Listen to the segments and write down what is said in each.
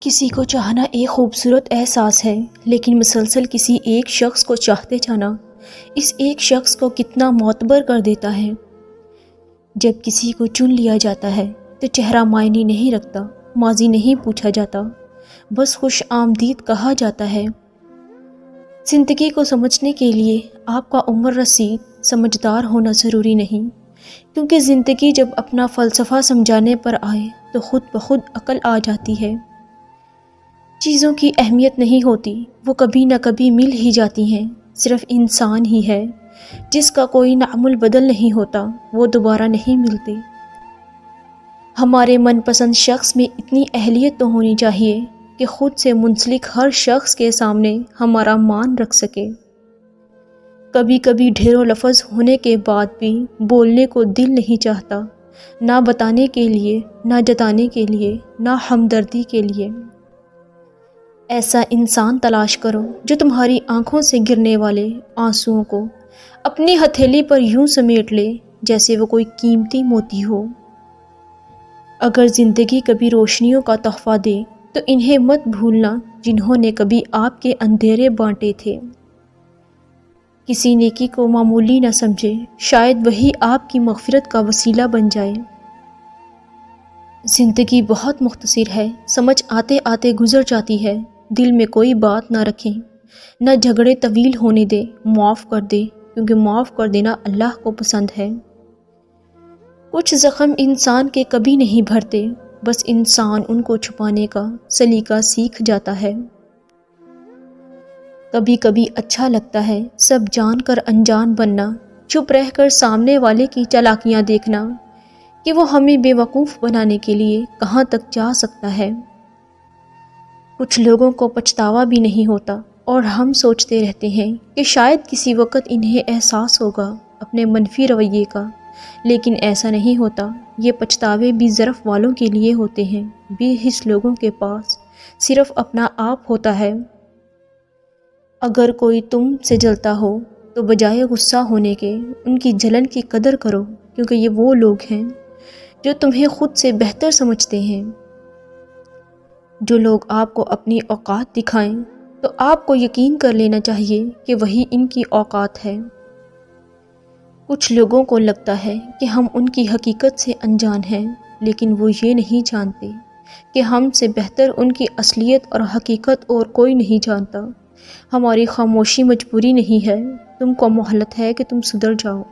کسی کو چاہنا ایک خوبصورت احساس ہے، لیکن مسلسل کسی ایک شخص کو چاہتے جانا اس ایک شخص کو کتنا معتبر کر دیتا ہے۔ جب کسی کو چن لیا جاتا ہے تو چہرہ معنی نہیں رکھتا، ماضی نہیں پوچھا جاتا، بس خوش آمدید کہا جاتا ہے۔ زندگی کو سمجھنے کے لیے آپ کا عمر رسید سمجھدار ہونا ضروری نہیں، کیونکہ زندگی جب اپنا فلسفہ سمجھانے پر آئے تو خود بخود عقل آ جاتی ہے۔ چیزوں کی اہمیت نہیں ہوتی، وہ کبھی نہ کبھی مل ہی جاتی ہیں۔ صرف انسان ہی ہے جس کا کوئی نعم البدل نہیں ہوتا، وہ دوبارہ نہیں ملتے۔ ہمارے من پسند شخص میں اتنی اہلیت تو ہونی چاہیے کہ خود سے منسلک ہر شخص کے سامنے ہمارا مان رکھ سکے۔ کبھی کبھی ڈھیروں لفظ ہونے کے بعد بھی بولنے کو دل نہیں چاہتا، نہ بتانے کے لیے، نہ جتانے کے لیے، نہ ہمدردی کے لیے۔ ایسا انسان تلاش کرو جو تمہاری آنکھوں سے گرنے والے آنسوؤں کو اپنی ہتھیلی پر یوں سمیٹ لے جیسے وہ کوئی قیمتی موتی ہو۔ اگر زندگی کبھی روشنیوں کا تحفہ دے تو انہیں مت بھولنا جنہوں نے کبھی آپ کے اندھیرے بانٹے تھے۔ کسی نیکی کو معمولی نہ سمجھے، شاید وہی آپ کی مغفرت کا وسیلہ بن جائے۔ زندگی بہت مختصر ہے، سمجھ آتے آتے گزر جاتی ہے۔ دل میں کوئی بات نہ رکھیں، نہ جھگڑے طویل ہونے دے، معاف کر دے، کیونکہ معاف کر دینا اللہ کو پسند ہے۔ کچھ زخم انسان کے کبھی نہیں بھرتے، بس انسان ان کو چھپانے کا سلیقہ سیکھ جاتا ہے۔ کبھی کبھی اچھا لگتا ہے سب جان کر انجان بننا، چپ رہ کر سامنے والے کی چالاکیاں دیکھنا کہ وہ ہمیں بے وقوف بنانے کے لیے کہاں تک جا سکتا ہے۔ کچھ لوگوں کو پچھتاوا بھی نہیں ہوتا اور ہم سوچتے رہتے ہیں کہ شاید کسی وقت انہیں احساس ہوگا اپنے منفی رویے کا، لیکن ایسا نہیں ہوتا۔ یہ پچھتاوے بھی ظرف والوں کے لیے ہوتے ہیں، بے حس لوگوں کے پاس صرف اپنا آپ ہوتا ہے۔ اگر کوئی تم سے جلتا ہو تو بجائے غصہ ہونے کے ان کی جلن کی قدر کرو، کیونکہ یہ وہ لوگ ہیں جو تمہیں خود سے بہتر سمجھتے ہیں۔ جو لوگ آپ کو اپنی اوقات دکھائیں تو آپ کو یقین کر لینا چاہیے کہ وہی ان کی اوقات ہے۔ کچھ لوگوں کو لگتا ہے کہ ہم ان کی حقیقت سے انجان ہیں، لیکن وہ یہ نہیں جانتے کہ ہم سے بہتر ان کی اصلیت اور حقیقت اور کوئی نہیں جانتا۔ ہماری خاموشی مجبوری نہیں ہے، تم کو مہلت ہے کہ تم سدھر جاؤ۔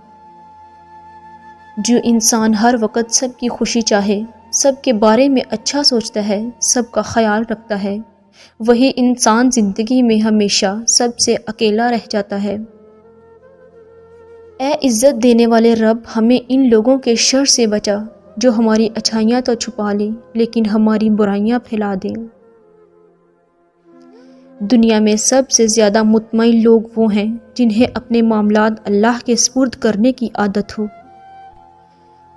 جو انسان ہر وقت سب کی خوشی چاہے، سب کے بارے میں اچھا سوچتا ہے، سب کا خیال رکھتا ہے، وہی انسان زندگی میں ہمیشہ سب سے اکیلا رہ جاتا ہے۔ اے عزت دینے والے رب، ہمیں ان لوگوں کے شر سے بچا جو ہماری اچھائیاں تو چھپا لیں لیکن ہماری برائیاں پھیلا دیں۔ دنیا میں سب سے زیادہ مطمئن لوگ وہ ہیں جنہیں اپنے معاملات اللہ کے سپرد کرنے کی عادت ہو۔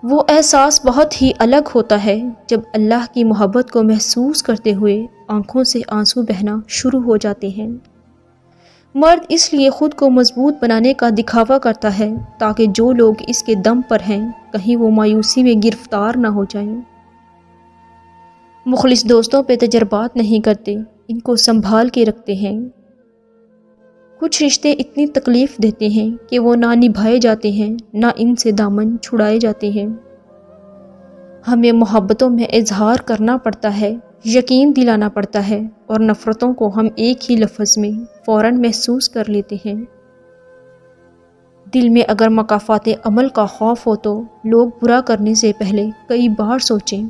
وہ احساس بہت ہی الگ ہوتا ہے جب اللہ کی محبت کو محسوس کرتے ہوئے آنکھوں سے آنسو بہنا شروع ہو جاتے ہیں۔ مرد اس لیے خود کو مضبوط بنانے کا دکھاوا کرتا ہے تاکہ جو لوگ اس کے دم پر ہیں کہیں وہ مایوسی میں گرفتار نہ ہو جائیں۔ مخلص دوستوں پہ تجربات نہیں کرتے، ان کو سنبھال کے رکھتے ہیں۔ کچھ رشتے اتنی تکلیف دیتے ہیں کہ وہ نہ نبھائے جاتے ہیں، نہ ان سے دامن چھڑائے جاتے ہیں۔ ہمیں محبتوں میں اظہار کرنا پڑتا ہے، یقین دلانا پڑتا ہے، اور نفرتوں کو ہم ایک ہی لفظ میں فوراً محسوس کر لیتے ہیں۔ دل میں اگر مکافات عمل کا خوف ہو تو لوگ برا کرنے سے پہلے کئی بار سوچیں۔